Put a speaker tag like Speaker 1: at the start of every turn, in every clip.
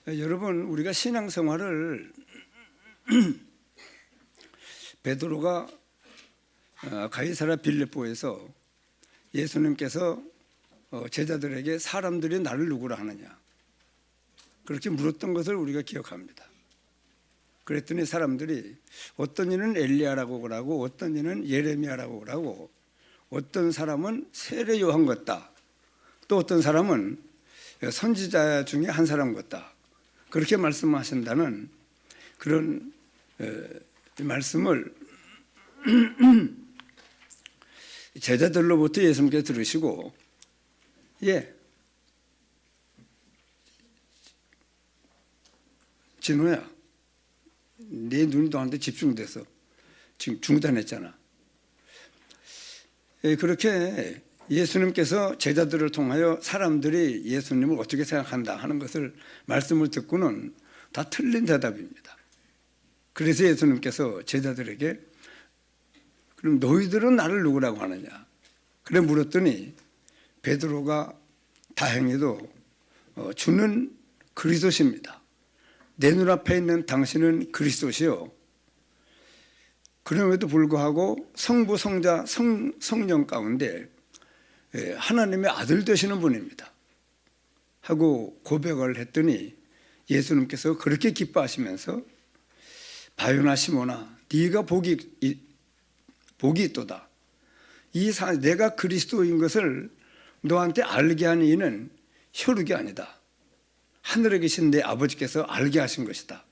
Speaker 1: 여러분, 우리가 신앙생활을 베드로가 가이사랴 빌립보에서 예수님께서 제자들에게 사람들이 나를 누구라 하느냐 그렇게 물었던 것을 우리가 기억합니다. 그랬더니 사람들이 어떤 이는 엘리야라고 그러고 어떤 이는 예레미야라고 그러고 어떤 사람은 세례 요한 같다, 또 어떤 사람은 선지자 중에 한 사람 같다, 그렇게 말씀하신다는 그런 말씀을 제자들로부터 예수님께서 들으시고, 진호야, 내 눈이 너한테 집중돼서 지금 중단했잖아. 그렇게 예수님께서 제자들을 통하여 사람들이 예수님을 어떻게 생각한다 하는 것을 말씀을 듣고는 다 틀린 대답입니다. 그래서 예수님께서 제자들에게 그럼 너희들은 나를 누구라고 하느냐 그래 물었더니 베드로가 다행히도 주는 그리스도십니다. 내 눈앞에 있는 당신은 그리스도시요, 그럼에도 불구하고 성부, 성자, 성령 가운데 하나님의 아들 되시는 분입니다 하고 고백을 했더니 예수님께서 그렇게 기뻐하시면서 바요나 시몬아, 네가 복이 있도다. 내가 그리스도인 것을 너한테 알게 한 이는 혈육이 아니다. 하늘에 계신 내 아버지께서 알게 하신 것이다.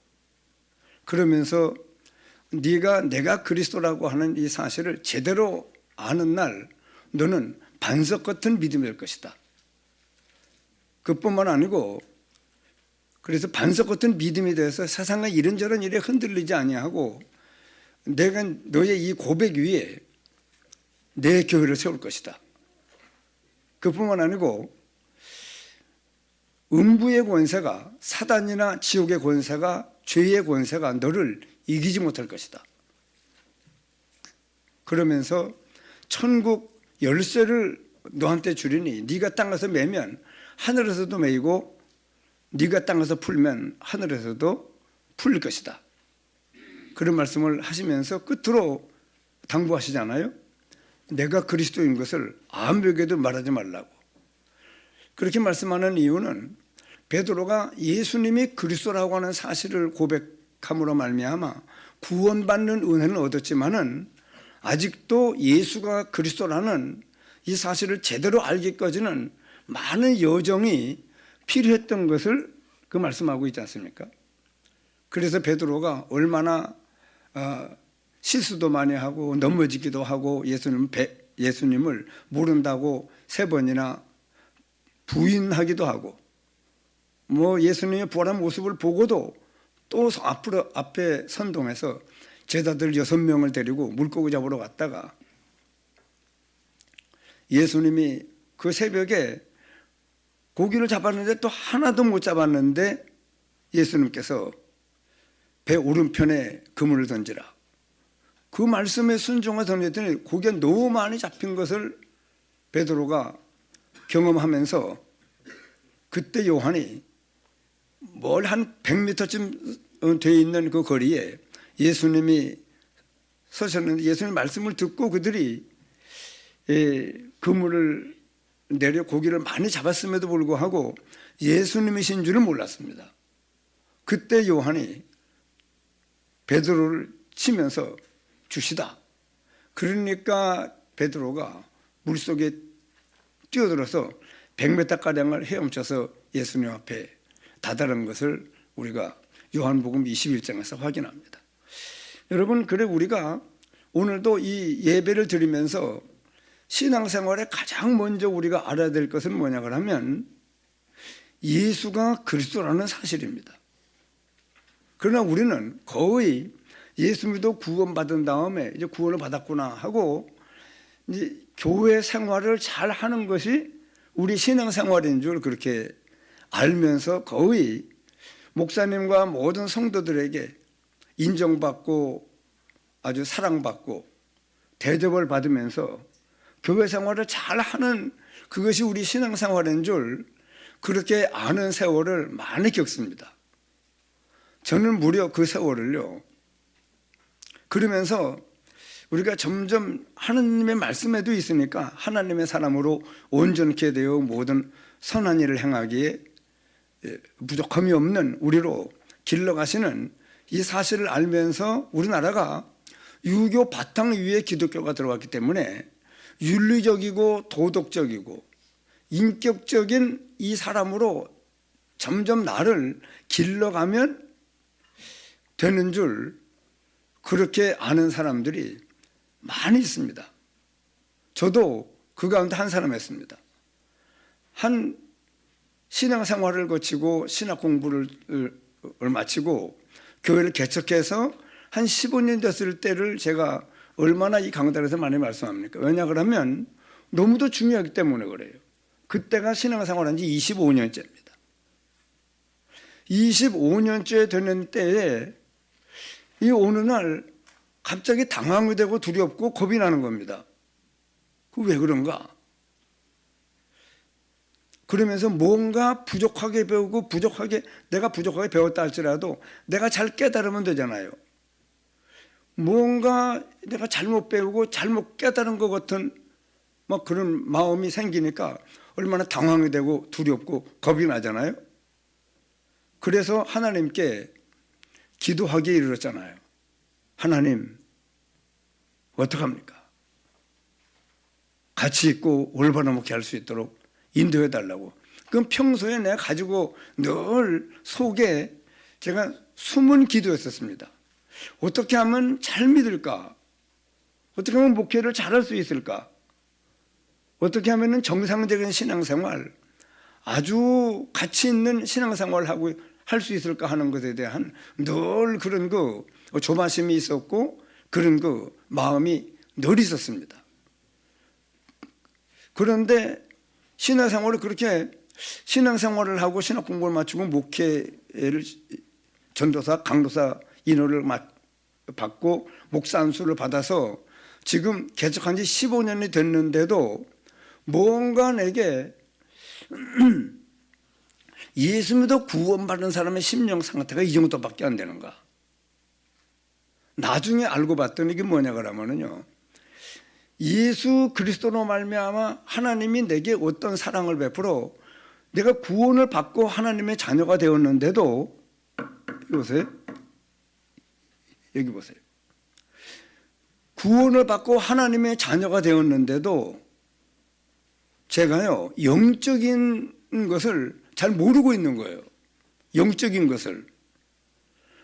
Speaker 1: 그러면서 네가 내가 그리스도라고 하는 이 사실을 제대로 아는 날 너는 반석 같은 믿음이 될 것이다. 그뿐만 아니고 그래서 반석 같은 믿음이 되어서 세상의 이런저런 일에 흔들리지 아니하고 내가 너의 이 고백 위에 내 교회를 세울 것이다. 그뿐만 아니고 음부의 권세가, 사단이나 지옥의 권세가, 죄의 권세가 너를 이기지 못할 것이다. 그러면서 천국 열쇠를 너한테 주리니 네가 땅에서 매면 하늘에서도 매이고 네가 땅에서 풀면 하늘에서도 풀릴 것이다. 그런 말씀을 하시면서 끝으로 당부하시잖아요. 내가 그리스도인 것을 아무에게도 말하지 말라고. 그렇게 말씀하는 이유는 베드로가 예수님이 그리스도라고 하는 사실을 고백함으로 말미암아 구원받는 은혜는 얻었지만은 아직도 예수가 그리스도라는 이 사실을 제대로 알기까지는 많은 여정이 필요했던 것을 그 말씀하고 있지 않습니까? 그래서 베드로가 얼마나 실수도 많이 하고 넘어지기도 하고 예수님을 모른다고 3번이나 부인하기도 하고 예수님의 부활한 모습을 보고도 또 앞에 선동해서 제자들 6명을 데리고 물고기 잡으러 갔다가 예수님이 그 새벽에 고기를 잡았는데 또 하나도 못 잡았는데 예수님께서 배 오른편에 그물을 던지라. 그 말씀에 순종해 던졌더니 고기가 너무 많이 잡힌 것을 베드로가 경험하면서 그때 요한이 뭘 한 100m쯤 돼 있는 그 거리에 예수님이 서셨는데 예수님 말씀을 듣고 그들이 그물을 내려 고기를 많이 잡았음에도 불구하고 예수님이신 줄을 몰랐습니다. 그때 요한이 베드로를 치면서 주시다. 그러니까 베드로가 물속에 뛰어들어서 100m가량을 헤엄쳐서 예수님 앞에 다다른 것을 우리가 요한복음 21장에서 확인합니다. 여러분, 그래 우리가 오늘도 이 예배를 드리면서 신앙생활에 가장 먼저 우리가 알아야 될 것은 뭐냐 그러면 예수가 그리스도라는 사실입니다. 그러나 우리는 거의 예수 믿어 구원받은 다음에 이제 구원을 받았구나 하고 이제 교회 생활을 잘 하는 것이 우리 신앙생활인 줄 그렇게 알면서 거의 목사님과 모든 성도들에게 인정받고 아주 사랑받고 대접을 받으면서 교회 생활을 잘하는 그것이 우리 신앙생활인 줄 그렇게 아는 세월을 많이 겪습니다. 저는 무려 그 세월을요, 그러면서 우리가 점점 하나님의 말씀에도 있으니까 하나님의 사람으로 온전케 되어 모든 선한 일을 행하기에 부족함이 없는 우리로 길러가시는 이 사실을 알면서 우리나라가 유교 바탕 위에 기독교가 들어왔기 때문에 윤리적이고 도덕적이고 인격적인 이 사람으로 점점 나를 길러가면 되는 줄 그렇게 아는 사람들이 많이 있습니다. 저도 그 가운데 한 사람이었습니다. 한 신앙생활을 거치고 신학 공부를 마치고 교회를 개척해서 한 15년 됐을 때를 제가 얼마나 이 강단에서 많이 말씀합니까? 왜냐 그러면 너무도 중요하기 때문에 그래요. 그때가 신앙생활한 지 25년째입니다. 25년째 되는 때에 이 어느 날 갑자기 당황이 되고 두렵고 겁이 나는 겁니다. 그 왜 그런가? 그러면서 뭔가 부족하게 배우고 내가 부족하게 배웠다 할지라도 내가 잘 깨달으면 되잖아요. 뭔가 내가 잘못 배우고 잘못 깨달은 것 같은 막 그런 마음이 생기니까 얼마나 당황이 되고 두렵고 겁이 나잖아요. 그래서 하나님께 기도하기에 이르렀잖아요. 하나님, 어떡합니까? 같이 있고 올바른 목회 할 수 있도록 인도해 달라고. 그럼 평소에 내가 가지고 늘 속에 제가 숨은 기도였었습니다. 어떻게 하면 잘 믿을까? 어떻게 하면 목회를 잘할 수 있을까? 어떻게 하면 정상적인 신앙생활, 아주 가치 있는 신앙생활을 하고 할 수 있을까 하는 것에 대한 늘 그런 그 조바심이 있었고 그런 그 마음이 늘 있었습니다. 그런데 신앙생활을 하고 신학 공부를 마치고 목회를 전도사, 강도사 인호를 받고 목사 안수를 받아서 지금 개척한 지 15년이 됐는데도 뭔가 내게 예수 믿어 구원받은 사람의 심령 상태가 이 정도밖에 안 되는가? 나중에 알고 봤더니 이게 뭐냐 그러면요, 예수 그리스도로 말미암아 하나님이 내게 어떤 사랑을 베풀어 내가 구원을 받고 하나님의 자녀가 되었는데도, 여기 보세요. 여기 보세요. 구원을 받고 하나님의 자녀가 되었는데도 제가요, 영적인 것을 잘 모르고 있는 거예요. 영적인 것을.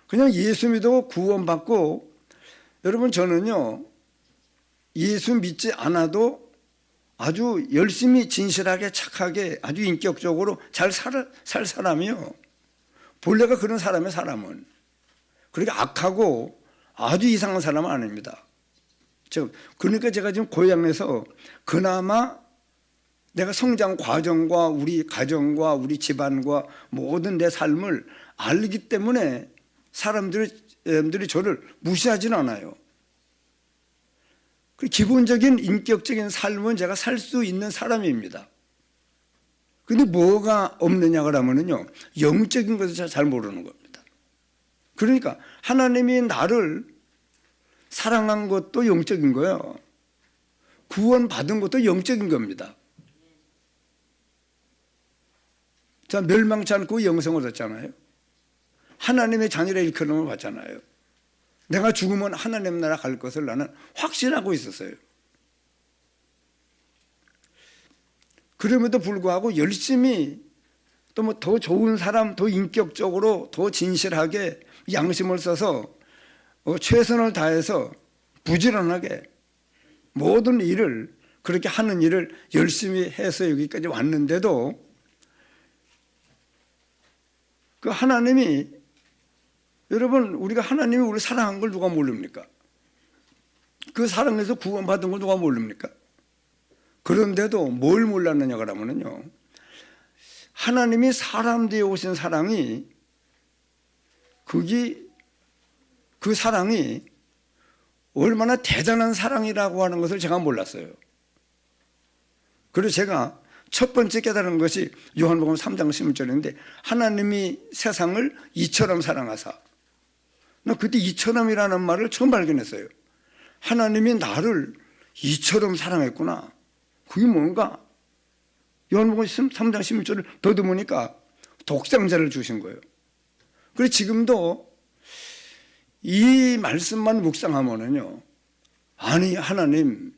Speaker 1: 그냥 예수 믿어 구원받고, 여러분 저는요, 예수 믿지 않아도 아주 열심히 진실하게 착하게 아주 인격적으로 잘 살 사람이요. 본래가 그런 사람의 사람은. 그렇게 악하고 아주 이상한 사람은 아닙니다. 그러니까 제가 지금 고향에서 그나마 내가 성장 과정과 우리 가정과 우리 집안과 모든 내 삶을 알기 때문에 사람들이 저를 무시하지는 않아요. 기본적인 인격적인 삶은 제가 살 수 있는 사람입니다. 그런데 뭐가 없느냐 그러면요, 영적인 것을 잘 모르는 겁니다. 그러니까 하나님이 나를 사랑한 것도 영적인 거예요. 구원받은 것도 영적인 겁니다. 자, 멸망치 않고 영생을 얻었잖아요. 하나님의 자녀라 일컬음을 받잖아요. 내가 죽으면 하나님 나라 갈 것을 나는 확신하고 있었어요. 그럼에도 불구하고 열심히 또 뭐 더 좋은 사람, 더 인격적으로, 더 진실하게 양심을 써서 최선을 다해서 부지런하게 모든 일을 그렇게 하는 일을 열심히 해서 여기까지 왔는데도 그 하나님이, 여러분 우리가 하나님이 우리를 사랑한 걸 누가 모릅니까? 그 사랑에서 구원받은 걸 누가 모릅니까? 그런데도 뭘 몰랐느냐 그러면요, 하나님이 사람 되어 오신 사랑이 그 사랑이 얼마나 대단한 사랑이라고 하는 것을 제가 몰랐어요. 그래서 제가 첫 번째 깨달은 것이 요한복음 3장 16절인데, 하나님이 세상을 이처럼 사랑하사 나 그때 이처럼이라는 말을 처음 발견했어요. 하나님이 나를 이처럼 사랑했구나. 그게 뭔가? 요한복음 3장 16절을 더듬으니까 독생자를 주신 거예요. 그래서 지금도 이 말씀만 묵상하면은요, 아니 하나님,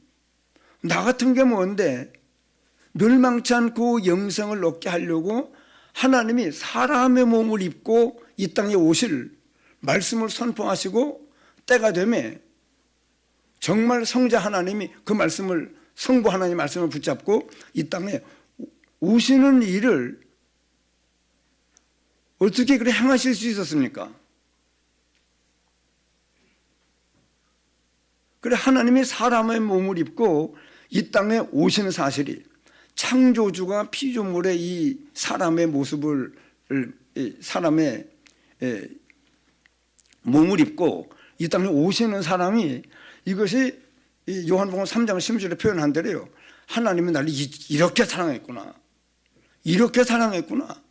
Speaker 1: 나 같은 게 뭔데 멸망치 않고 영생을 얻게 하려고 하나님이 사람의 몸을 입고 이 땅에 오실 말씀을 선포하시고 때가 되면 정말 성자 하나님이 그 말씀을, 성부 하나님 말씀을 붙잡고 이 땅에 오시는 일을 어떻게 그래 행하실 수 있었습니까? 그래 하나님이 사람의 몸을 입고 이 땅에 오시는 사실이, 창조주가 피조물의 이 사람의 모습을, 사람의 몸을 입고 이 땅에 오시는 사람이, 이것이 요한복음 3장 16절에 표현한 대로요, 하나님이 나를 이렇게 사랑했구나, 이렇게 사랑했구나.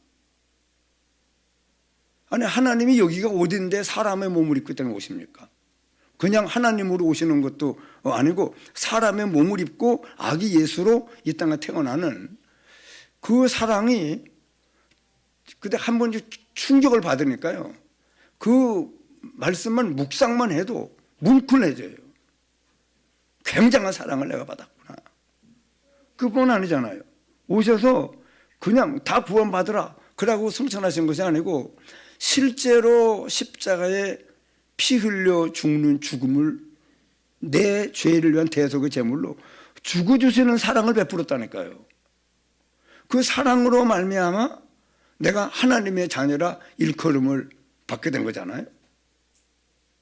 Speaker 1: 아니 하나님이 여기가 어딘데 사람의 몸을 입고 이 땅에 오십니까? 그냥 하나님으로 오시는 것도 아니고 사람의 몸을 입고 아기 예수로 이 땅에 태어나는 그 사랑이, 그때 한 번 충격을 받으니까요, 그 말씀만 묵상만 해도 뭉클해져요. 굉장한 사랑을 내가 받았구나. 그뿐 아니잖아요. 오셔서 그냥 다 구원받으라 그러고 승천하신 것이 아니고 실제로 십자가에 피 흘려 죽는 죽음을 내 죄를 위한 대속의 제물로 죽어주시는 사랑을 베풀었다니까요. 그 사랑으로 말미암아 내가 하나님의 자녀라 일컬음을 받게 된 거잖아요.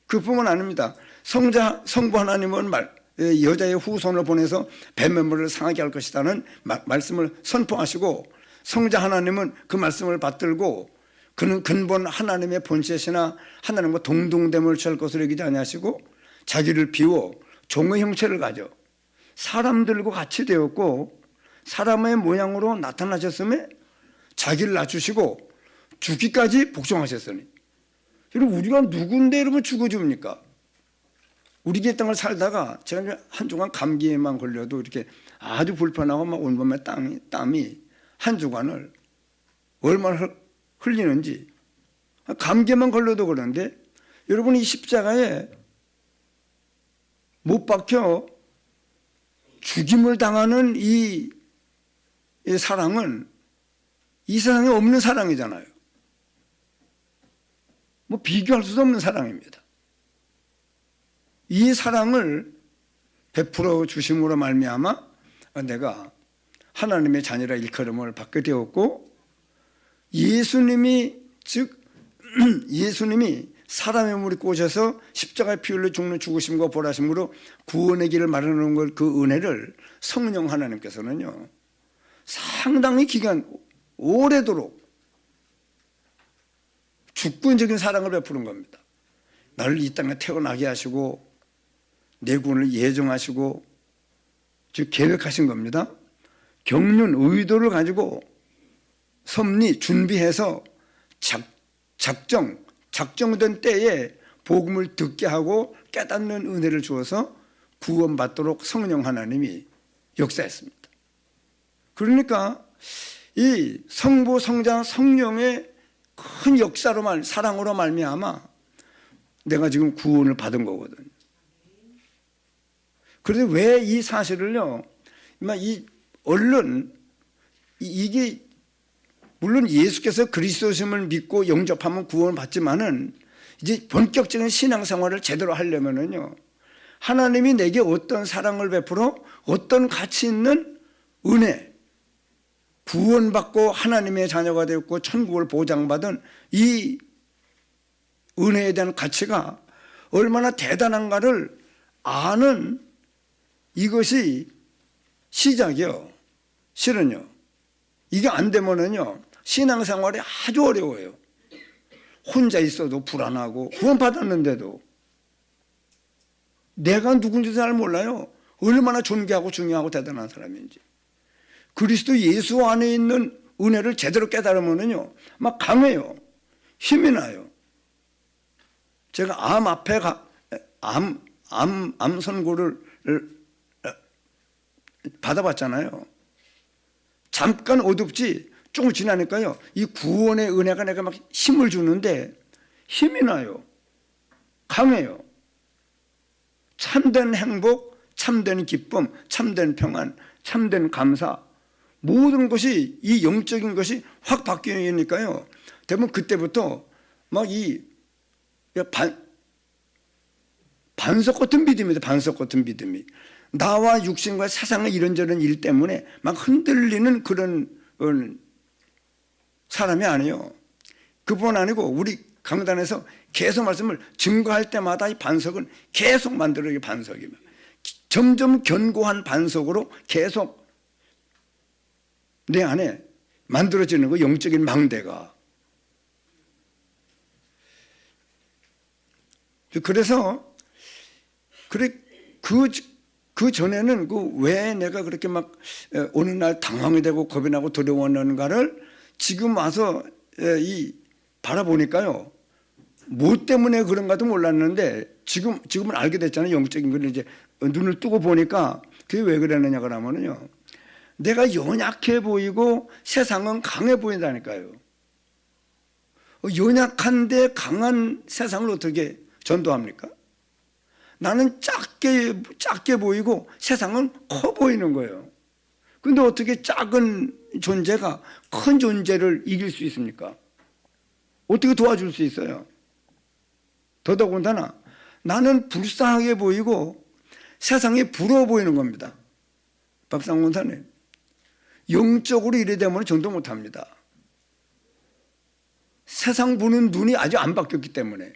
Speaker 1: 그뿐만 아닙니다. 성부 하나님은 여자의 후손을 보내서 뱀매물을 상하게 할 것이라는 말씀을 선포하시고, 성자 하나님은 그 말씀을 받들고 그는 근본 하나님의 본체시나 하나님과 동등됨을 취할 것으로 여기지 아니하시고 자기를 비워 종의 형체를 가져 사람들과 같이 되었고 사람의 모양으로 나타나셨음에 자기를 낮추시고 죽기까지 복종하셨으니. 그리고 우리가 누군데 이러면 죽어줍니까? 우리가 이 땅을 살다가 제가 한 주간 감기에만 걸려도 이렇게 아주 불편하고 막 온몸에 땀이 한 주간을 얼마나 흘리는지, 감기에만 걸려도 그런데 여러분, 이 십자가에 못 박혀 죽임을 당하는 이 사랑은 이 세상에 없는 사랑이잖아요. 뭐 비교할 수 없는 사랑입니다. 이 사랑을 베풀어 주심으로 말미암아 내가 하나님의 자녀라 일컬음을 받게 되었고, 예수님이 사람의 몸을 입고 오셔서 십자가에 피 흘려 죽는 죽으심과 보라심으로 구원의 길을 마련하는 걸, 그 은혜를 성령 하나님께서는요 상당히 기간 오래도록 주권적인 사랑을 베푸는 겁니다. 나를 이 땅에 태어나게 하시고 내 구원을 예정하시고 즉 계획하신 겁니다. 경륜 의도를 가지고 섭리 준비해서 작정된 때에 복음을 듣게 하고 깨닫는 은혜를 주어서 구원받도록 성령 하나님이 역사했습니다. 그러니까 이 성부 성자 성령의 큰 역사로 사랑으로 말미암아 내가 지금 구원을 받은 거거든요. 그런데 왜 이 사실을요, 이게 물론 예수께서 그리스도심을 믿고 영접하면 구원을 받지만은 이제 본격적인 신앙생활을 제대로 하려면은요, 하나님이 내게 어떤 사랑을 베풀어 어떤 가치 있는 은혜, 구원받고 하나님의 자녀가 되었고 천국을 보장받은 이 은혜에 대한 가치가 얼마나 대단한가를 아는, 이것이 시작이요. 실은요, 이게 안 되면은요 신앙생활이 아주 어려워요. 혼자 있어도 불안하고 구원받았는데도 내가 누군지 잘 몰라요. 얼마나 존귀하고 중요하고 대단한 사람인지. 그리스도 예수 안에 있는 은혜를 제대로 깨달으면은요 막 강해요. 힘이 나요. 제가 암 선고를 받아봤잖아요. 잠깐 어둡지 조금 지나니까요, 이 구원의 은혜가 내가 막 힘을 주는데 힘이 나요. 강해요. 참된 행복, 참된 기쁨, 참된 평안, 참된 감사, 모든 것이, 이 영적인 것이 확 바뀌니까요, 대부분 그때부터 막 이 반석 같은 믿음이다. 반석 같은 믿음이 나와 육신과 세상의 이런저런 일 때문에 막 흔들리는 그런 사람이 아니에요. 그뿐 아니고 우리 강단에서 계속 말씀을 증거할 때마다 이 반석은 계속 만들어요. 반석이면 점점 견고한 반석으로 계속 내 안에 만들어지는 거, 영적인 망대가. 그래서 그 전에는 왜 내가 그렇게 막 어느 날 당황이 되고 겁이 나고 두려웠는가를 지금 와서 바라보니까요, 뭐 때문에 그런가도 몰랐는데 지금은 알게 됐잖아요. 영적인 걸 이제 눈을 뜨고 보니까 그게 왜 그랬느냐 그러면요, 내가 연약해 보이고 세상은 강해 보인다니까요. 연약한데 강한 세상을 어떻게 전도합니까? 나는 작게 보이고 세상은 커 보이는 거예요. 그런데 어떻게 작은 존재가 큰 존재를 이길 수 있습니까? 어떻게 도와줄 수 있어요? 더더군다나 나는 불쌍하게 보이고 세상이 부러워 보이는 겁니다. 박상훈 권사님, 영적으로 이래 되면 전도 못합니다. 세상 보는 눈이 아직 안 바뀌었기 때문에.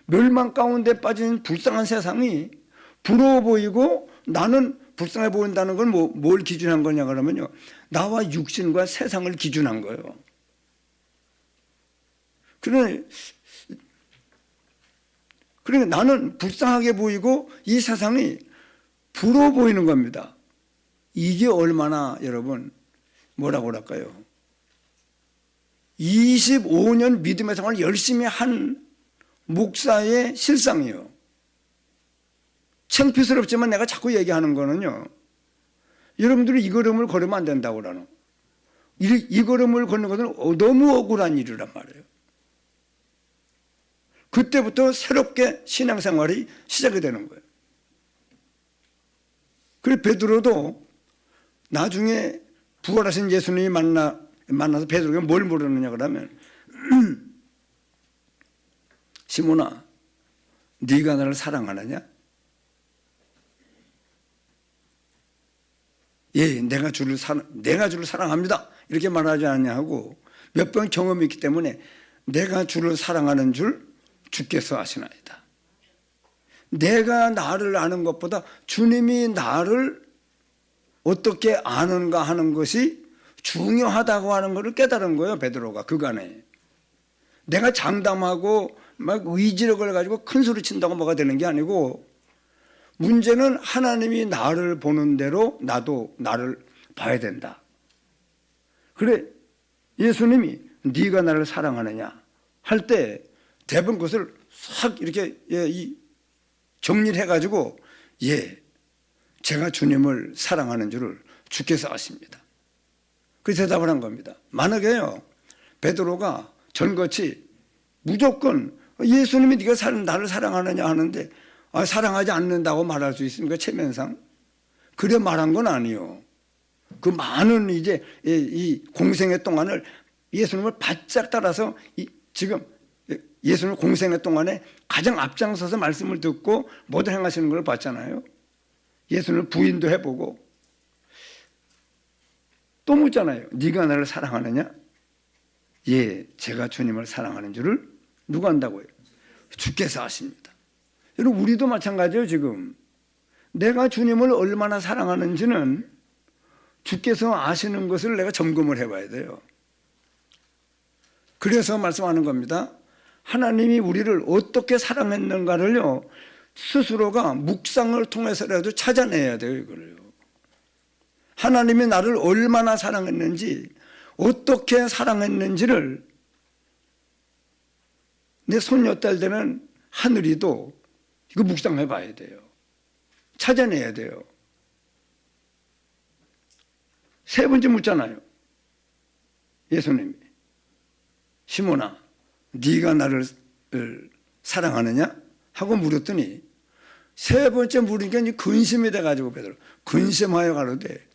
Speaker 1: 멸망 가운데 빠진 불쌍한 세상이 부러워 보이고 나는 불쌍해 보인다는 건 뭘 기준한 거냐 그러면요, 나와 육신과 세상을 기준한 거예요. 그러니까 나는 불쌍하게 보이고 이 세상이 부러워 보이는 겁니다. 이게 얼마나 여러분 뭐라고 그럴까요? 25년 믿음의 생활을 열심히 한 목사의 실상이에요. 창피스럽지만 내가 자꾸 얘기하는 거는요, 여러분들이 이 걸음을 걸으면 안 된다고 그러는, 이 걸음을 걷는 것은 너무 억울한 일이란 말이에요. 그때부터 새롭게 신앙생활이 시작이 되는 거예요. 그래서 베드로도 나중에 부활하신 예수님이 만나서 베드로가 뭘 물었느냐 그러면 시몬아, 네가 나를 사랑하느냐? 예, 내가 주를 사랑합니다. 이렇게 말하지 않냐 하고 몇 번 경험이 있기 때문에 내가 주를 사랑하는 줄 주께서 아시나이다. 내가 나를 아는 것보다 주님이 나를 어떻게 아는가 하는 것이 중요하다고 하는 것을 깨달은 거예요. 베드로가 그간에. 내가 장담하고 막 의지력을 가지고 큰 소리 친다고 뭐가 되는 게 아니고, 문제는 하나님이 나를 보는 대로 나도 나를 봐야 된다. 그래, 예수님이 네가 나를 사랑하느냐 할 때 대부분 그것을 싹 이렇게 정리를 해가지고, 예, 제가 주님을 사랑하는 줄을 주께서 아십니다. 그래서 대답을 한 겁니다. 만약에요, 베드로가 전같이 무조건 예수님이 네가 나를 사랑하느냐 하는데 사랑하지 않는다고 말할 수 있습니까? 체면상. 그래 말한 건 아니에요. 그 많은 이제 이 공생의 동안을 예수님을 바짝 따라서 지금 예수님 공생의 동안에 가장 앞장서서 말씀을 듣고 모두 행하시는 걸 봤잖아요. 예수님을 부인도 해보고 또 묻잖아요. 네가 나를 사랑하느냐? 예, 제가 주님을 사랑하는 줄을 누가 안다고요? 주께서 아십니다. 여러분, 우리도 마찬가지예요. 지금 내가 주님을 얼마나 사랑하는지는 주께서 아시는 것을 내가 점검을 해봐야 돼요. 그래서 말씀하는 겁니다. 하나님이 우리를 어떻게 사랑했는가를요, 스스로가 묵상을 통해서라도 찾아내야 돼요. 이거를요. 하나님이 나를 얼마나 사랑했는지, 어떻게 사랑했는지를 내 손녀딸 되는 하늘이도 이거 묵상해 봐야 돼요. 찾아내야 돼요. 세 번째 묻잖아요. 예수님이 시몬아 네가 나를 사랑하느냐? 하고 물었더니 세 번째 물으니까 이제 근심이 돼가지고 베드로 근심하여 가로되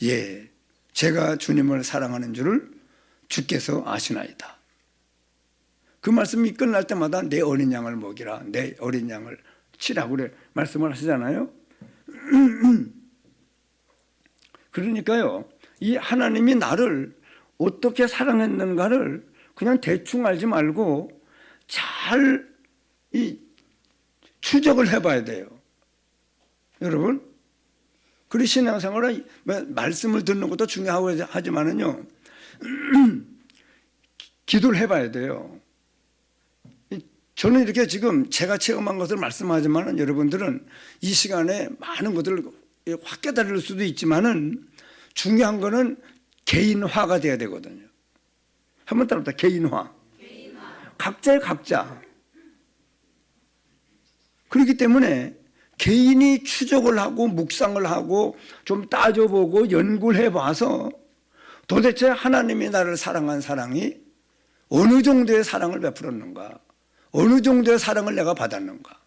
Speaker 1: 예 제가 주님을 사랑하는 줄을 주께서 아시나이다. 그 말씀이 끝날 때마다 내 어린 양을 먹이라 내 어린 양을 치라고 그래 말씀을 하시잖아요. 그러니까요 이 하나님이 나를 어떻게 사랑했는가를 그냥 대충 알지 말고 잘 추적을 해봐야 돼요. 여러분 그리 신앙생활은 말씀을 듣는 것도 중요하고 하지만은요 기도를 해봐야 돼요. 저는 이렇게 지금 제가 체험한 것을 말씀하지만은 여러분들은 이 시간에 많은 것들을 확 깨달을 수도 있지만은 중요한 거는 개인화가 돼야 되거든요. 한번 따라합시다. 개인화. 각자의 각자. 그렇기 때문에 개인이 추적을 하고 묵상을 하고 좀 따져보고 연구를 해봐서 도대체 하나님이 나를 사랑한 사랑이 어느 정도의 사랑을 베풀었는가, 어느 정도의 사랑을 내가 받았는가.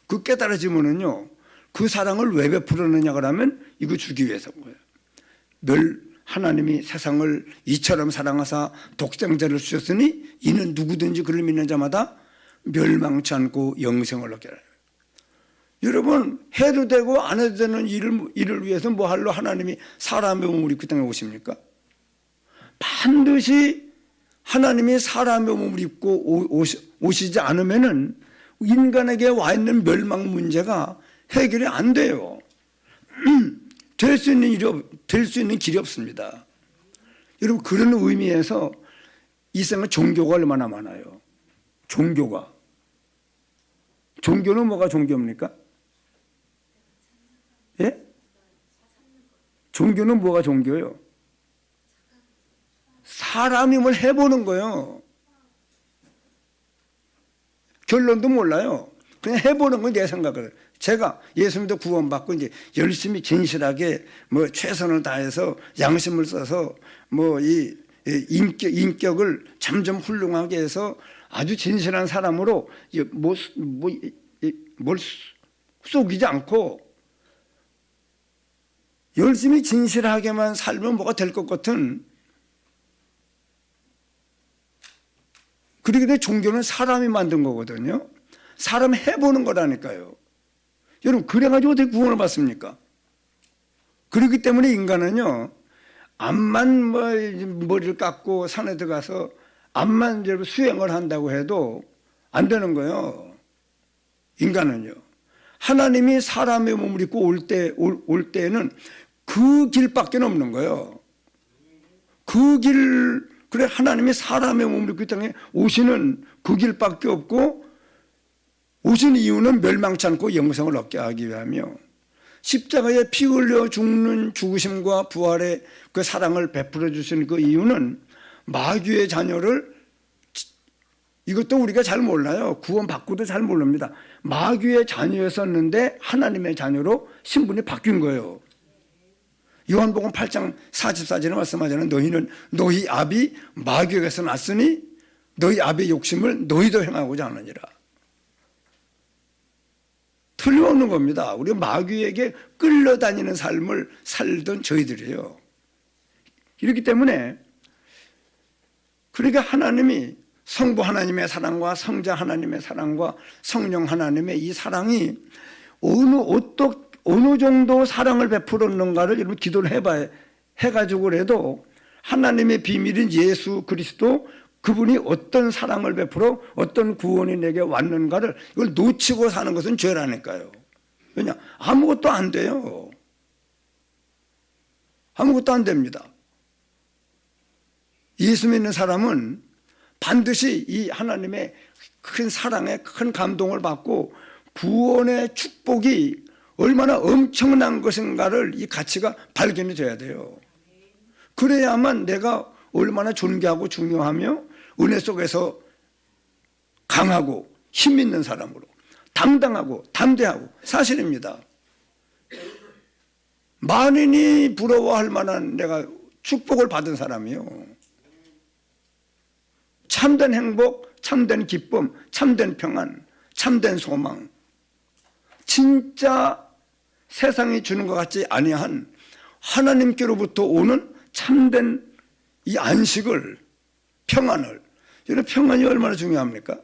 Speaker 1: 그 깨달아지면은요, 그 사랑을 왜 베풀었느냐 그러면 이거 주기 위해서인 거예요. 하나님이 세상을 이처럼 사랑하사 독생자를 주셨으니 이는 누구든지 그를 믿는 자마다 멸망치 않고 영생을 얻게 하라. 여러분 해도 되고 안 해도 되는 일을 위해서 뭐 할로 하나님이 사람의 몸을 입고 땅에 오십니까? 반드시 하나님이 사람의 몸을 입고 오시지 않으면은 인간에게 와 있는 멸망 문제가 해결이 안 돼요. 될 수 있는 길이 없습니다. 여러분 그런 의미에서 이 세상에 종교가 얼마나 많아요. 종교는 뭐가 종교입니까? 예? 종교는 뭐가 종교예요? 사람이 뭘 해보는 거예요. 결론도 몰라요. 그냥 해보는 건 내 생각을. 제가 예수님도 구원받고 이제 열심히 진실하게 뭐 최선을 다해서 양심을 써서 뭐 이 인격을 점점 훌륭하게 해서 아주 진실한 사람으로 뭘 속이지 않고 열심히 진실하게만 살면 뭐가 될 것 같은. 그러기 때문에 종교는 사람이 만든 거거든요. 사람 해보는 거라니까요. 여러분 그래가지고 어떻게 구원을 받습니까? 그렇기 때문에 인간은요 암만 머리를 깎고 산에 들어가서 암만 수행을 한다고 해도 안 되는 거예요. 인간은요 하나님이 사람의 몸을 입고 올 때에는 그 길밖에 없는 거예요. 그 길, 그래 하나님이 사람의 몸을 입고 이 땅에 오시는 그 길밖에 없고 오신 이유는 멸망치 않고 영생을 얻게 하기 위하며 십자가에 피 흘려 죽는 죽으심과 부활의 그 사랑을 베풀어 주시는 그 이유는 마귀의 자녀를, 이것도 우리가 잘 몰라요. 구원 받고도 잘 모릅니다. 마귀의 자녀였었는데 하나님의 자녀로 신분이 바뀐 거예요. 요한복음 8장 44절에 말씀하잖아요. 너희는 너희 아비 마귀에게서 났으니 너희 아비의 욕심을 너희도 행하고자 하느니라. 틀림없는 겁니다. 우리가 마귀에게 끌려다니는 삶을 살던 저희들이에요. 이렇기 때문에 그러니까 하나님이 성부 하나님의 사랑과 성자 하나님의 사랑과 성령 하나님의 이 사랑이 어느 정도 사랑을 베풀었는가를 여러분 기도를 해가지고라도 하나님의 비밀인 예수 그리스도 그분이 어떤 사랑을 베풀어 어떤 구원이 내게 왔는가를 이걸 놓치고 사는 것은 죄라니까요. 왜냐? 아무것도 안 돼요. 아무것도 안 됩니다. 예수 믿는 사람은 반드시 이 하나님의 큰 사랑에 큰 감동을 받고 구원의 축복이 얼마나 엄청난 것인가를 이 가치가 발견이 돼야 돼요. 그래야만 내가 얼마나 존귀하고 중요하며 은혜 속에서 강하고 힘 있는 사람으로, 당당하고 담대하고, 사실입니다. 만인이 부러워할 만한 내가 축복을 받은 사람이요. 참된 행복, 참된 기쁨, 참된 평안, 참된 소망, 진짜 세상이 주는 것 같지 아니한 하나님께로부터 오는 참된 이 안식을, 평안을, 여러분 평안이 얼마나 중요합니까?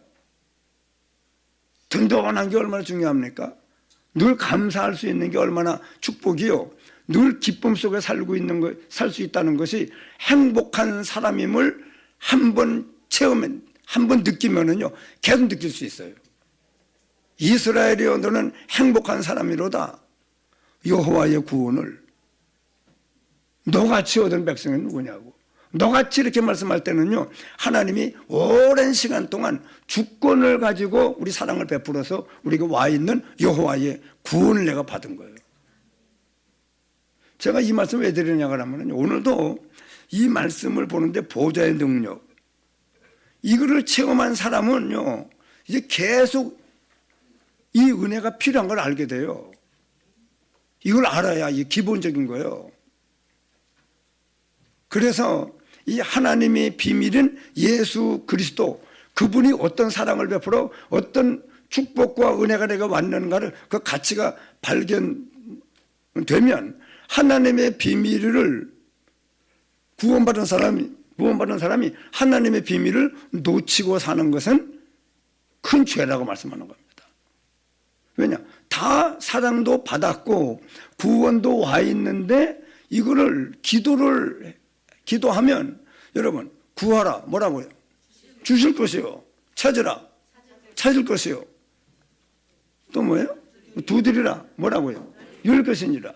Speaker 1: 든든한 게 얼마나 중요합니까? 늘 감사할 수 있는 게 얼마나 축복이요. 늘 기쁨 속에 살고 있는 것, 살 수 있다는 것이 행복한 사람임을 한번 체험한, 한번 느끼면은요, 계속 느낄 수 있어요. 이스라엘이여 너는 행복한 사람이로다. 여호와의 구원을. 너같이 얻은 백성은 누구냐고. 너같이 이렇게 말씀할 때는요, 하나님이 오랜 시간 동안 주권을 가지고 우리 사랑을 베풀어서 우리가 와 있는 여호와의 구원을 내가 받은 거예요. 제가 이 말씀을 왜 드리냐고 하면요, 오늘도 이 말씀을 보는데 보좌의 능력, 이거를 체험한 사람은요, 이제 계속 이 은혜가 필요한 걸 알게 돼요. 이걸 알아야 이 기본적인 거예요. 그래서 이 하나님의 비밀은 예수 그리스도, 그분이 어떤 사랑을 베풀어 어떤 축복과 은혜가 내가 왔는가를 그 가치가 발견되면 하나님의 비밀을 구원받은 사람이 하나님의 비밀을 놓치고 사는 것은 큰 죄라고 말씀하는 겁니다. 왜냐? 다 사랑도 받았고 구원도 와 있는데 이거를 기도하면 여러분 구하라 뭐라고요? 주실 것이요. 찾으라 찾을 것이요. 또 뭐예요? 두드리라 뭐라고요? 열 것이니라.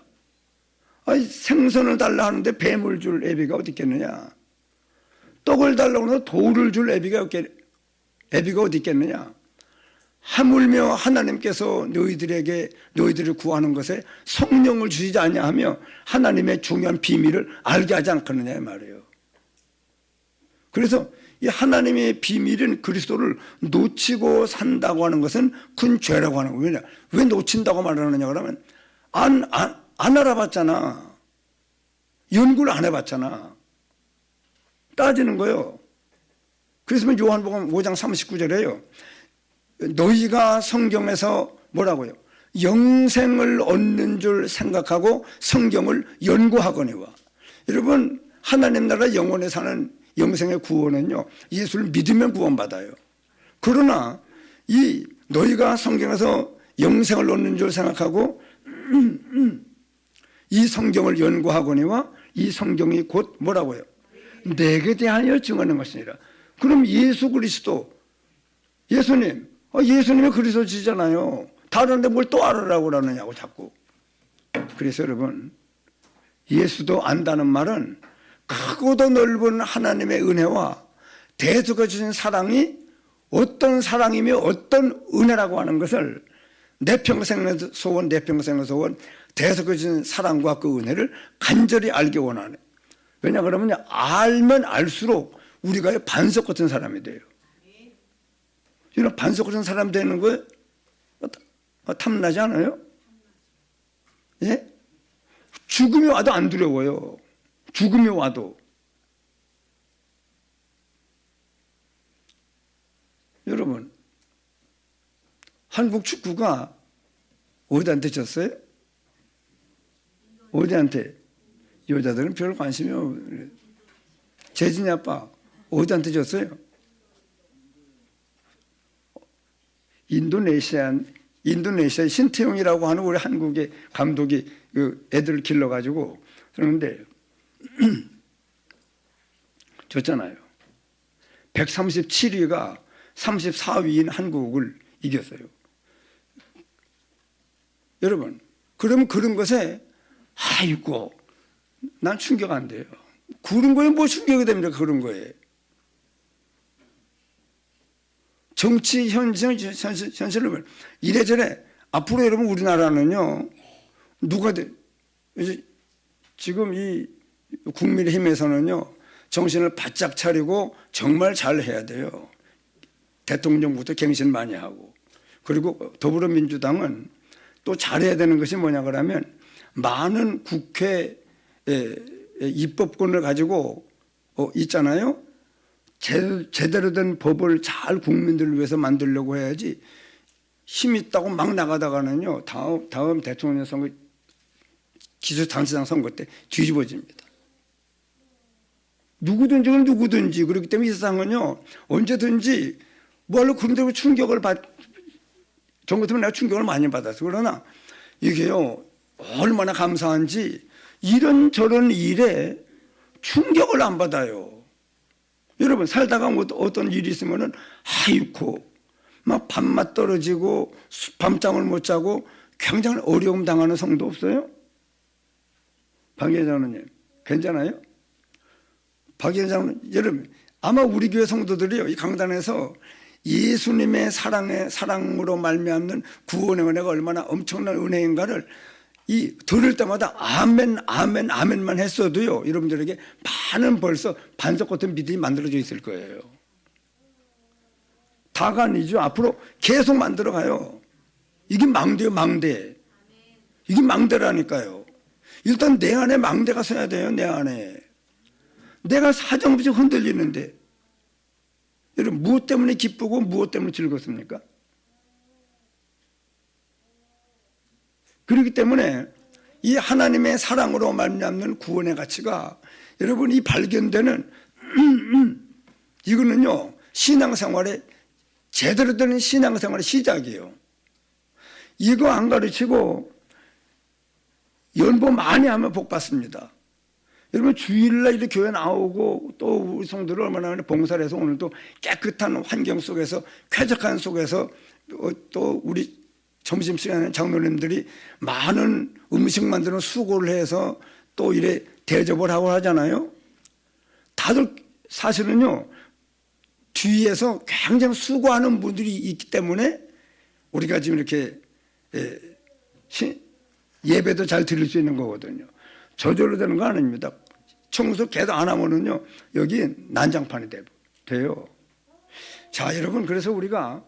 Speaker 1: 아니, 생선을 달라 하는데 뱀을 줄 애비가 어디 있겠느냐? 떡을 달라고 하는데 돌을 줄 애비가 어디 있겠느냐? 하물며 하나님께서 너희들을 구하는 것에 성령을 주시지 아니하며 하나님의 중요한 비밀을 알게 하지 않겠느냐 이 말이에요. 그래서 이 하나님의 비밀은 그리스도를 놓치고 산다고 하는 것은 큰 죄라고 하는 거예요. 왜 놓친다고 말하느냐 그러면 안 알아봤잖아. 연구를 안 해봤잖아. 따지는 거예요. 그래서 요한복음 5장 39절에요. 너희가 성경에서 뭐라고요? 영생을 얻는 줄 생각하고 성경을 연구하거니와. 여러분 하나님 나라 영원에 사는 영생의 구원은요, 예수를 믿으면 구원받아요. 그러나 이 너희가 성경에서 영생을 얻는 줄 생각하고 이 성경을 연구하거니와 이 성경이 곧 뭐라고요? 내게 대하여 증언하는 것이니라. 그럼 예수 그리스도, 예수님이 그리스도지잖아요. 다른데 뭘 또 알으라고 그러느냐고 자꾸. 그래서 여러분 예수도 안다는 말은 크고도 넓은 하나님의 은혜와 대속해 주신 사랑이 어떤 사랑이며 어떤 은혜라고 하는 것을 내 평생의 소원 대속해 주신 사랑과 그 은혜를 간절히 알기 원하네. 왜냐 그러면 알면 알수록 우리가 반석 같은 사람이 돼요. 이런 반석 같은 사람 되는 거 탐나지 않아요? 예? 죽음이 와도 안 두려워요. 죽음이 와도. 여러분 한국 축구가 어디한테 졌어요? 어디한테? 여자들은 별 관심이 없어요. 재진이 아빠 어디한테 졌어요? 인도네시아 신태용이라고 하는 우리 한국의 감독이 그 애들을 길러가지고 그러는데 졌잖아요. 137위가 34위인 한국을 이겼어요. 여러분, 그러면 그런 것에 아이고 난 충격 안 돼요. 그런 거에 뭐 충격이 됩니까? 그런 거에. 정치 현실을 보면 이래저래 앞으로 여러분 우리나라는요 지금 이 국민의힘에서는요 정신을 바짝 차리고 정말 잘 해야 돼요. 대통령부터 갱신 많이 하고, 그리고 더불어민주당은 또 잘해야 되는 것이 뭐냐 그러면 많은 국회 입법권을 가지고 있잖아요. 제대로 된 법을 잘 국민들을 위해서 만들려고 해야지 힘 있다고 막 나가다가는요 다음 대통령 선거 기초단체장 선거 때 뒤집어집니다. 누구든지 그렇기 때문에 이 세상은요 언제든지 뭐하러 그런 데로 충격을 전 같으면 내가 충격을 많이 받았어. 그러나 이게요 얼마나 감사한지 이런저런 일에 충격을 안 받아요. 여러분 살다가 어떤 일이 있으면은 아이고 막 밥맛 떨어지고 밤잠을 못 자고 굉장히 어려움 당하는 성도 없어요? 박 회장님 괜찮아요? 박 회장님 여러분 아마 우리 교회 성도들이요 이 강단에서 예수님의 사랑으로 말미암는 구원의 은혜가 얼마나 엄청난 은혜인가를 들을 때마다 아멘 아멘 아멘만 했어도요 여러분들에게 많은 벌써 반석 같은 믿음이 만들어져 있을 거예요. 다가 아니죠. 앞으로 계속 만들어가요. 이게 망대요 망대. 이게 망대라니까요. 일단 내 안에 망대가 서야 돼요. 내 안에. 내가 사정없이 흔들리는데 여러분 무엇 때문에 기쁘고 무엇 때문에 즐겁습니까? 그렇기 때문에 이 하나님의 사랑으로 말미암는 구원의 가치가 여러분 이 발견되는 이거는요 신앙생활의 제대로 되는 신앙생활의 시작이에요. 이거 안 가르치고 연보 많이 하면 복 받습니다. 여러분 주일날 이렇게 교회 나오고 또 우리 성도들 얼마나 봉사를 해서 오늘도 깨끗한 환경 속에서 쾌적한 속에서 또 우리 점심시간에 장로님들이 많은 음식 만드는 수고를 해서 또 이래 대접을 하고 하잖아요. 다들 사실은요 뒤에서 굉장히 수고하는 분들이 있기 때문에 우리가 지금 이렇게 예배도 잘 드릴 수 있는 거거든요. 저절로 되는 거 아닙니다. 청소 계속 안 하면은요 여기 난장판이 돼요. 자 여러분 그래서 우리가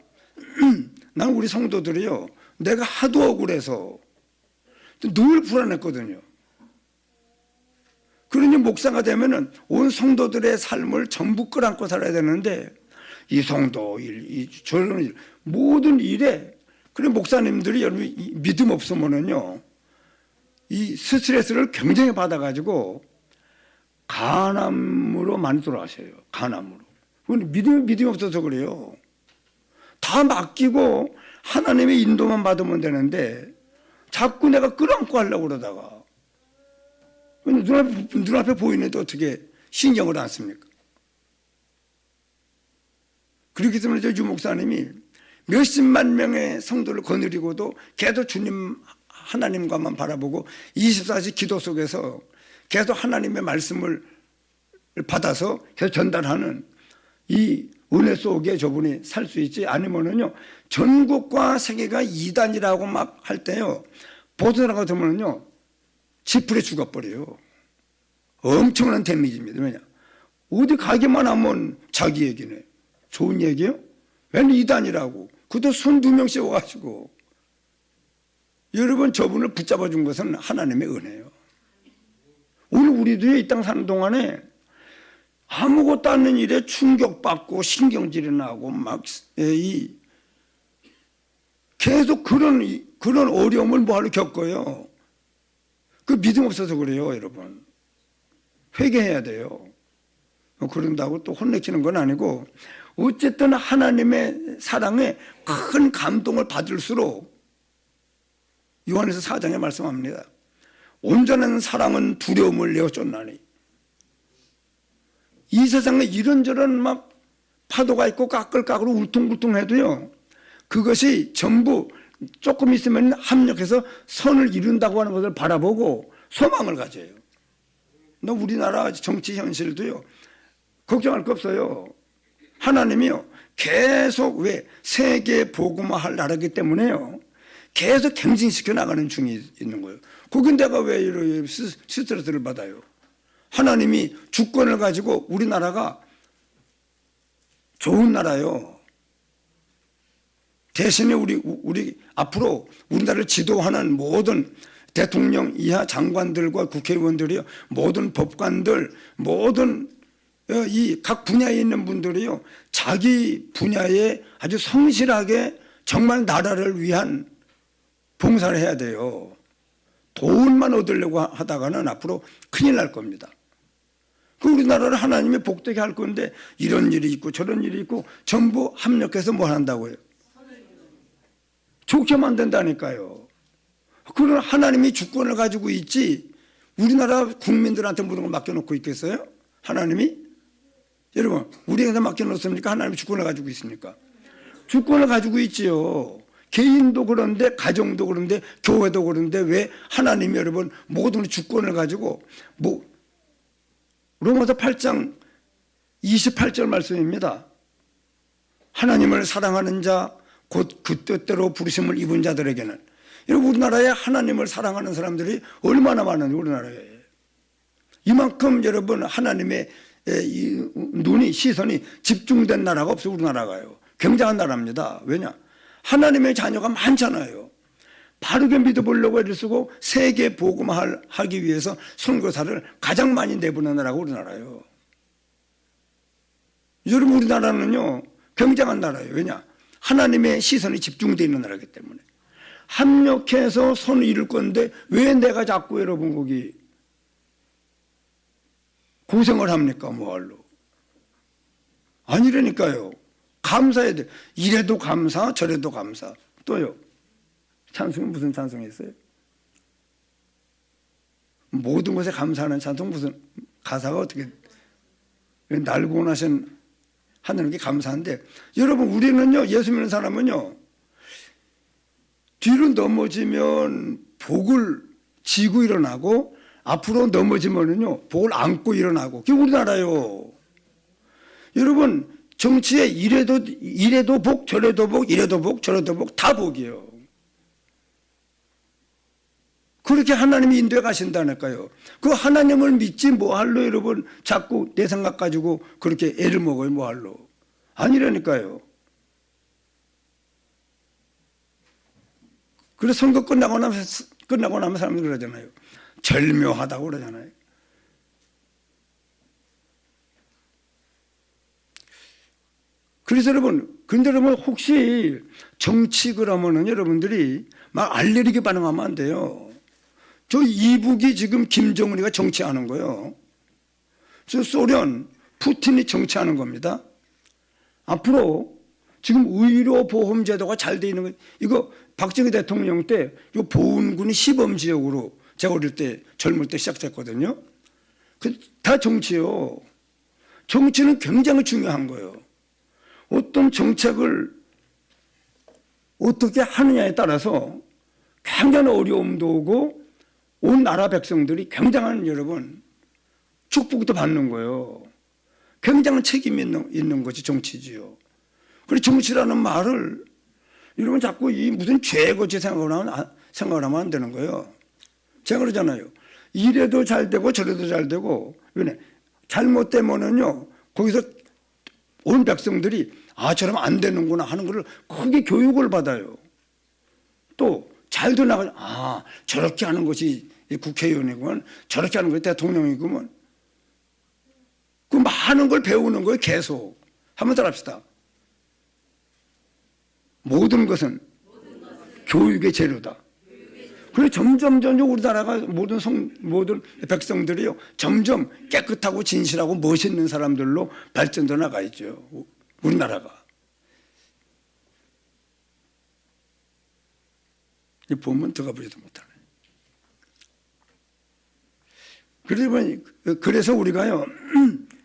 Speaker 1: 난 우리 성도들이요 내가 하도 억울해서 늘 불안했거든요. 그러니 목사가 되면은 온 성도들의 삶을 전부 끌안고 살아야 되는데 이 성도 일, 저런 일, 모든 일에 그런 목사님들이 여러분 믿음 없으면은요 이 스트레스를 굉장히 받아가지고 간암으로 많이 돌아가셔요. 간암으로. 그건 믿음이 없어서 그래요. 다 맡기고 하나님의 인도만 받으면 되는데 자꾸 내가 끌어안고 하려고 그러다가 눈앞에 보이는데 어떻게 신경을 안 씁니까? 그렇기 때문에 유 목사님이 몇십만 명의 성도를 거느리고도 계속 주님 하나님과만 바라보고 24시 기도 속에서 계속 하나님의 말씀을 받아서 계속 전달하는 이 은혜 속에 저분이 살 수 있지 아니면은요 전국과 세계가 이단이라고 막 할 때요 보도나가 되면은요 지풀에 죽어버려요. 엄청난 데미지입니다. 왜냐 어디 가기만 하면 자기 얘기네. 좋은 얘기요? 웬 이단이라고 그것도 22명씩 와가지고 여러분 저분을 붙잡아 준 것은 하나님의 은혜예요. 오늘 우리도 이 땅 사는 동안에 아무것도 않는 일에 충격받고 신경질이 나고 막 계속 그런 어려움을 뭐하러 겪어요. 그 믿음 없어서 그래요, 여러분. 회개해야 돼요. 그런다고 또 혼내키는 건 아니고 어쨌든 하나님의 사랑에 큰 감동을 받을수록 요한에서 4장에 말씀합니다. 온전한 사랑은 두려움을 내어 쫓나니 이 세상에 이런저런 막 파도가 있고 까끌까끌 울퉁불퉁해도요 그것이 전부 조금 있으면 합력해서 선을 이룬다고 하는 것을 바라보고 소망을 가져요. 우리나라 정치 현실도요 걱정할 거 없어요. 하나님이요 계속 왜 세계 복음화할 나라이기 때문에요 계속 갱신시켜 나가는 중이 있는 거예요. 거긴 내가 왜 이런 스트레스를 받아요. 하나님이 주권을 가지고 우리나라가 좋은 나라요. 대신에 우리 앞으로 우리나라를 지도하는 모든 대통령 이하 장관들과 국회의원들이요, 모든 법관들, 모든 이 각 분야에 있는 분들이요, 자기 분야에 아주 성실하게 정말 나라를 위한 봉사를 해야 돼요. 돈만 얻으려고 하다가는 앞으로 큰일 날 겁니다. 그 우리나라를 하나님이 복되게 할 건데 이런 일이 있고 저런 일이 있고 전부 합력해서 뭘 한다고요? 좋게 만든다니까요. 그런 하나님이 주권을 가지고 있지 우리나라 국민들한테 모든 걸 맡겨놓고 있겠어요? 하나님이? 여러분, 우리한테 맡겨놓습니까? 하나님이 주권을 가지고 있습니까? 주권을 가지고 있지요. 개인도 그런데, 가정도 그런데, 교회도 그런데 왜 하나님이 여러분 모든 주권을 가지고 로마서 8장 28절 말씀입니다. 하나님을 사랑하는 자 곧 그 뜻대로 부르심을 입은 자들에게는, 여러분 우리나라에 하나님을 사랑하는 사람들이 얼마나 많은지, 우리나라에 이만큼 여러분 하나님의 눈이, 시선이 집중된 나라가 없어요. 우리나라가요. 굉장한 나라입니다. 왜냐? 하나님의 자녀가 많잖아요. 바르게 믿어보려고 애를 쓰고 세계 복음하기 위해서 선교사를 가장 많이 내보낸 나라가 우리나라예요. 여러분 우리나라는요 굉장한 나라예요. 왜냐? 하나님의 시선이 집중되어 있는 나라이기 때문에. 합력해서 손을 이룰 건데 왜 내가 자꾸 여러분 거기 고생을 합니까? 뭐할로? 아니라니까요. 감사해야 돼. 이래도 감사, 저래도 감사. 또요. 찬송은 무슨 찬송이 있어요? 모든 것에 감사하는 찬송, 무슨 가사가 어떻게, 날 구원하신 하나님께 감사한데, 여러분 우리는요, 예수 믿는 사람은요, 뒤로 넘어지면 복을 지고 일어나고 앞으로 넘어지면은요 복을 안고 일어나고, 그게 우리나라요. 여러분 정치에 이래도 복, 저래도 복, 이래도 복, 저래도 복, 다 복이에요. 그렇게 하나님이 인도해 가신다니까요. 그 하나님을 믿지 뭐할로 여러분 자꾸 내 생각 가지고 그렇게 애를 먹어요. 뭐할로? 아니라니까요. 그래서 선거 끝나고 나면 사람들이 그러잖아요. 절묘하다고 그러잖아요. 그래서 근데 여러분 혹시 정치 그러면은 여러분들이 막 알레르기 반응하면 안 돼요. 저 이북이 지금 김정은이가 정치하는 거예요. 저 소련 푸틴이 정치하는 겁니다. 앞으로 지금 의료보험제도가 잘 돼 있는 거, 이거 박정희 대통령 때 이 보훈군이 시범지역으로 제가 어릴 때 젊을 때 시작됐거든요. 다 정치요. 정치는 굉장히 중요한 거예요. 어떤 정책을 어떻게 하느냐에 따라서 굉장한 어려움도 오고 온 나라 백성들이 굉장한 여러분 축복도 받는 거예요. 굉장한 책임이 있는 것이 정치지요. 그래서 정치라는 말을 여러분 자꾸 이 무슨 죄고지 생각을 하면 안 되는 거예요. 제가 그러잖아요. 이래도 잘 되고 저래도 잘 되고, 잘못되면은요 거기서 온 백성들이 저러면 안 되는구나 하는 것을 크게 교육을 받아요. 또 잘도 나가죠. 저렇게 하는 것이 국회의원이구먼, 저렇게 하는 것이 대통령이구먼. 그 많은 걸 배우는 거예요. 계속. 한번 더 합시다. 모든 것은 교육의 재료다. 그래서 점점 우리나라가 모든 백성들이요 점점 깨끗하고 진실하고 멋있는 사람들로 발전돼 나가 있죠. 우리나라가. 이 보면 들어가 보지도 못하네. 그래서 우리가요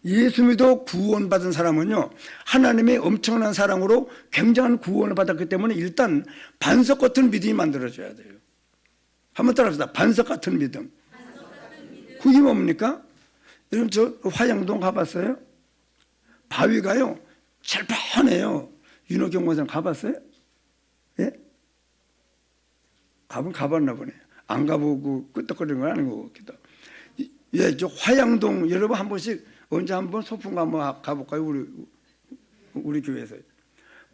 Speaker 1: 예수 믿어 구원받은 사람은요 하나님의 엄청난 사랑으로 굉장한 구원을 받았기 때문에 일단 반석 같은 믿음이 만들어져야 돼요. 한번 따라합시다. 반석 같은 믿음. 그게 뭡니까? 여러분 저 화양동 가봤어요? 바위가요 철판해요. 윤호경 원장 가봤어요? 예? 가봤나 보네. 안 가보고 끄떡거리는 건 아닌 것 같기도. 예, 저 화양동 여러분 한 번씩 언제 한번 소풍 한번 가볼까요? 우리 교회에서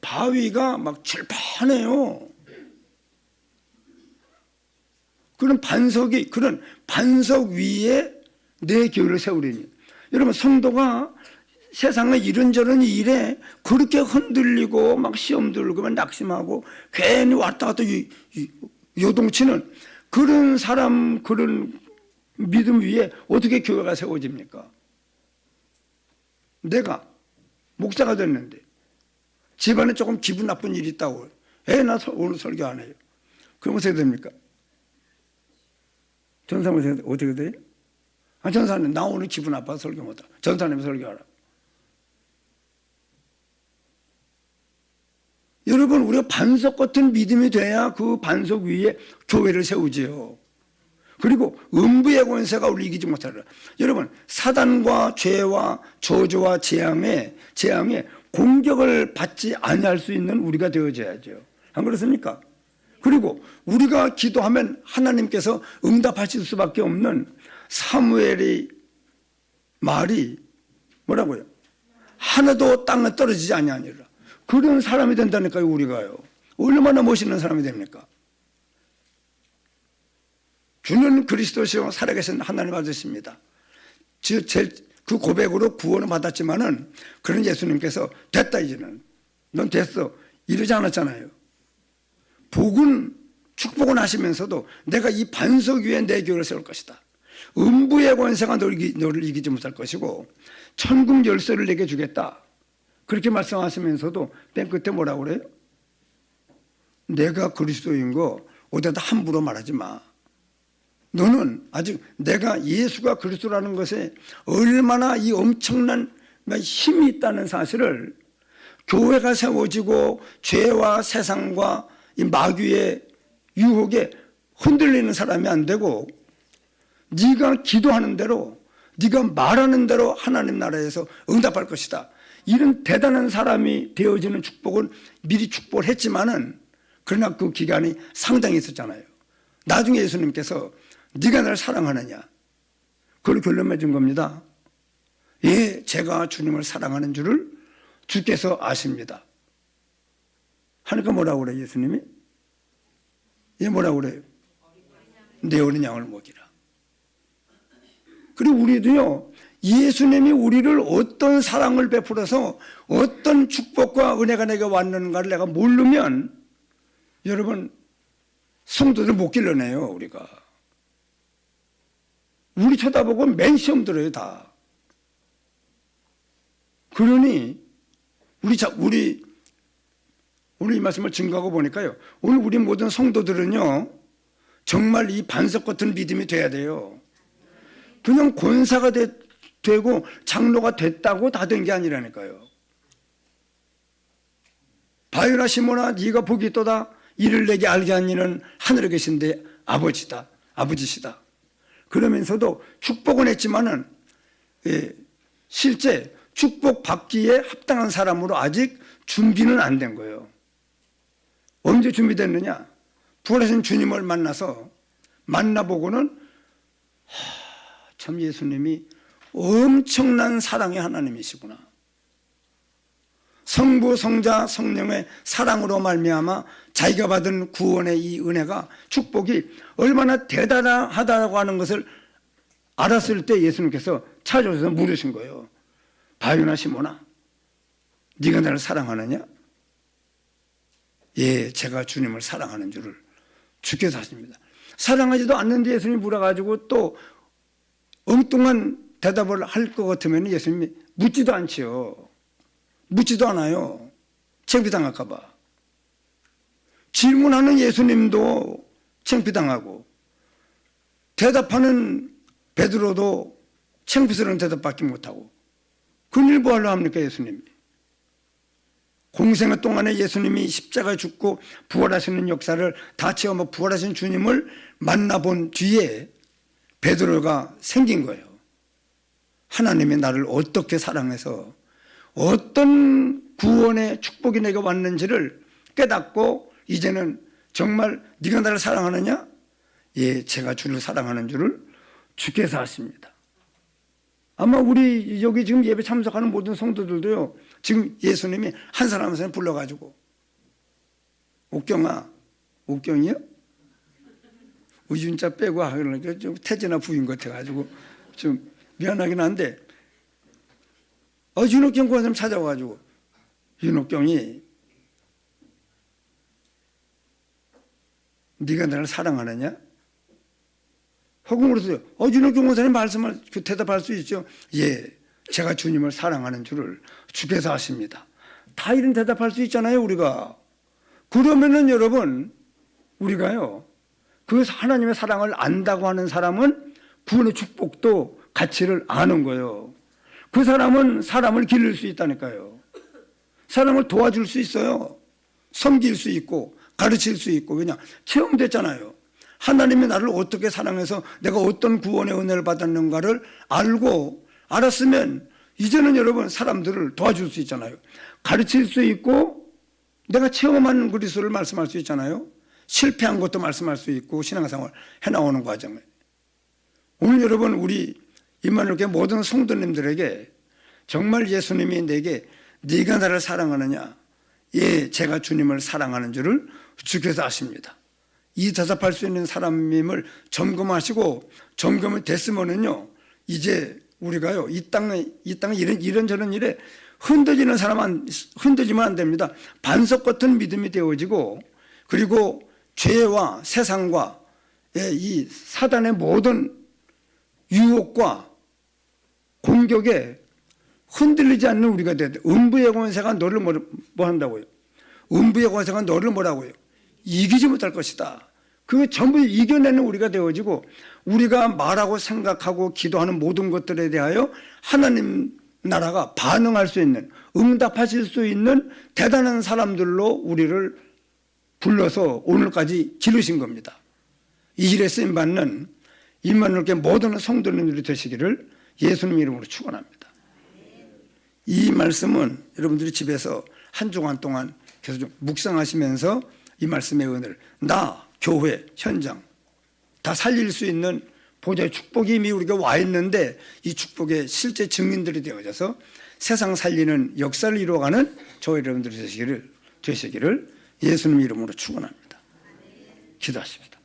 Speaker 1: 바위가 막 철판해요. 그런 반석 위에 내 교회를 세우리니. 여러분, 성도가 세상의 이런저런 일에 그렇게 흔들리고 막 시험 들고 막 낙심하고 괜히 왔다 갔다 요동치는 그런 사람, 그런 믿음 위에 어떻게 교회가 세워집니까? 내가 목사가 됐는데 집안에 조금 기분 나쁜 일이 있다고, 나 오늘 설교 안 해요. 그럼 어떻게 됩니까? 전사님 어떻게 돼요? 전사님, 나 오늘 기분 나빠서 설교 못하. 전사님 설교하라. 여러분, 우리가 반석 같은 믿음이 돼야 그 반석 위에 교회를 세우지요. 그리고 음부의 권세가 우리 이기지 못하리라. 여러분, 사단과 죄와 저주와 재앙에 공격을 받지 아니할 수 있는 우리가 되어져야죠. 안 그렇습니까? 그리고 우리가 기도하면 하나님께서 응답하실 수밖에 없는 사무엘의 말이 뭐라고요? 하나도 땅에 떨어지지 아니하니라. 그런 사람이 된다니까요. 우리가요. 얼마나 멋있는 사람이 됩니까? 주는 그리스도시요 살아계신 하나님 아저씨입니다. 그 고백으로 구원을 받았지만은 그런 예수님께서 됐다 이제는 넌 됐어 이러지 않았잖아요. 축복은 하시면서도 내가 이 반석 위에 내 교회를 세울 것이다. 음부의 권세가 너를 이기지 못할 것이고 천국 열쇠를 내게 주겠다. 그렇게 말씀하시면서도 맨 끝에 뭐라고 그래요? 내가 그리스도인 거 어디다 함부로 말하지 마. 너는 아직 내가 예수가 그리스도라는 것에 얼마나 이 엄청난 힘이 있다는 사실을 교회가 세워지고 죄와 세상과 이 마귀의 유혹에 흔들리는 사람이 안 되고 네가 기도하는 대로 네가 말하는 대로 하나님 나라에서 응답할 것이다. 이런 대단한 사람이 되어지는 축복은 미리 축복을 했지만은 그러나 그 기간이 상당히 있었잖아요. 나중에 예수님께서 네가 나를 사랑하느냐? 그걸 결론 맺은 겁니다. 예, 제가 주님을 사랑하는 줄을 주께서 아십니다. 하니까 뭐라고 그래요, 예수님이? 예, 뭐라고 그래요? 내 어린 양을 먹이라. 그리고 우리도요, 예수님이 우리를 어떤 사랑을 베풀어서 어떤 축복과 은혜가 내게 왔는가를 내가 모르면 여러분, 성도들 못 길러내요, 우리가. 우리 쳐다보고 맨 시험 들어요, 다. 그러니, 오늘 이 말씀을 증거하고 보니까요, 오늘 우리 모든 성도들은요, 정말 이 반석 같은 믿음이 돼야 돼요. 그냥 권사가 되고 장로가 됐다고 다 된 게 아니라니까요. 바요나 시몬아, 네가 복이 있도다. 이를 내게 알게 한 이는 하늘에 계신데 아버지시다. 그러면서도 축복은 했지만은 실제 축복 받기에 합당한 사람으로 아직 준비는 안 된 거예요. 언제 준비됐느냐? 부활하신 주님을 만나보고는 참 예수님이 엄청난 사랑의 하나님이시구나. 성부, 성자, 성령의 사랑으로 말미암아 자기가 받은 구원의 이 은혜가 축복이 얼마나 대단하다고 하는 것을 알았을 때 예수님께서 찾아오셔서 물으신 거예요. 바요나 시몬아, 네가 나를 사랑하느냐? 예, 제가 주님을 사랑하는 줄을 주께서 하십니다. 사랑하지도 않는데 예수님이 물어가지고 또 엉뚱한 대답을 할 것 같으면 예수님이 묻지도 않지요. 묻지도 않아요. 창피당할까 봐. 질문하는 예수님도 창피당하고 대답하는 베드로도 창피스러운 대답밖에 못하고 그런 일 뭐하려 합니까, 예수님이? 공생의 동안에 예수님이 십자가에 죽고 부활하시는 역사를 다 체험하고 부활하신 주님을 만나본 뒤에 베드로가 생긴 거예요. 하나님이 나를 어떻게 사랑해서 어떤 구원의 축복이 내게 왔는지를 깨닫고 이제는 정말 네가 나를 사랑하느냐? 예, 제가 주를 사랑하는 줄을 주께서 아십니다. 아마 우리 여기 지금 예배 참석하는 모든 성도들도요, 지금 예수님이 한 사람 한 사람 불러가지고 옥경아, 옥경이요? 의준자 빼고 하려니까 좀 태진아 부인 같아가지고 좀 미안하긴 한데, 윤옥경 그 사람 찾아와가지고, 윤옥경이 네가 나를 사랑하느냐? 허공으로서 윤옥경 원사님 말씀을 대답할 수 있죠. 예, 제가 주님을 사랑하는 줄을 주께서 아십니다. 다 이런 대답할 수 있잖아요, 우리가. 그러면은 여러분, 우리가요, 그 하나님의 사랑을 안다고 하는 사람은 구원의 축복도 가치를 아는 거예요. 그 사람은 사람을 기를 수 있다니까요. 사람을 도와줄 수 있어요. 섬길 수 있고 가르칠 수 있고. 왜냐? 체험됐잖아요. 하나님이 나를 어떻게 사랑해서 내가 어떤 구원의 은혜를 받았는가를 알고 알았으면 이제는 여러분 사람들을 도와줄 수 있잖아요. 가르칠 수 있고 내가 체험한 그리스도를 말씀할 수 있잖아요. 실패한 것도 말씀할 수 있고 신앙생활 해나오는 과정을. 오늘 여러분 우리 임마누엘교회 모든 성도님들에게 정말 예수님이 내게 네가 나를 사랑하느냐? 예, 제가 주님을 사랑하는 줄을 주께서 아십니다. 이 대답할 수 있는 사람임을 점검하시고 점검이 됐으면은요, 이제 우리가요 이 땅에 이런저런 일에 흔들리면 안 됩니다. 반석 같은 믿음이 되어지고, 그리고 죄와 세상과 이 사단의 모든 유혹과 공격에 흔들리지 않는 우리가 돼야 돼. 음부의 권세가 너를 뭐 한다고요? 음부의 권세가 너를 뭐라고요? 이기지 못할 것이다. 그 전부 이겨내는 우리가 되어지고, 우리가 말하고 생각하고 기도하는 모든 것들에 대하여 하나님 나라가 반응할 수 있는, 응답하실 수 있는 대단한 사람들로 우리를 불러서 오늘까지 기르신 겁니다. 이 일에 쓰임받는 임마누엘교회 모든 성도님들이 되시기를 예수님 이름으로 축원합니다. 이 말씀은 여러분들이 집에서 한 주간 동안 계속 좀 묵상하시면서 이 말씀의 은혜를 나, 교회, 현장 다 살릴 수 있는 보좌의 축복이 이미 우리가 와 있는데, 이 축복의 실제 증인들이 되어져서 세상 살리는 역사를 이루어가는 저희 여러분들이 되시기를 예수님 이름으로 축원합니다. 기도하십시다.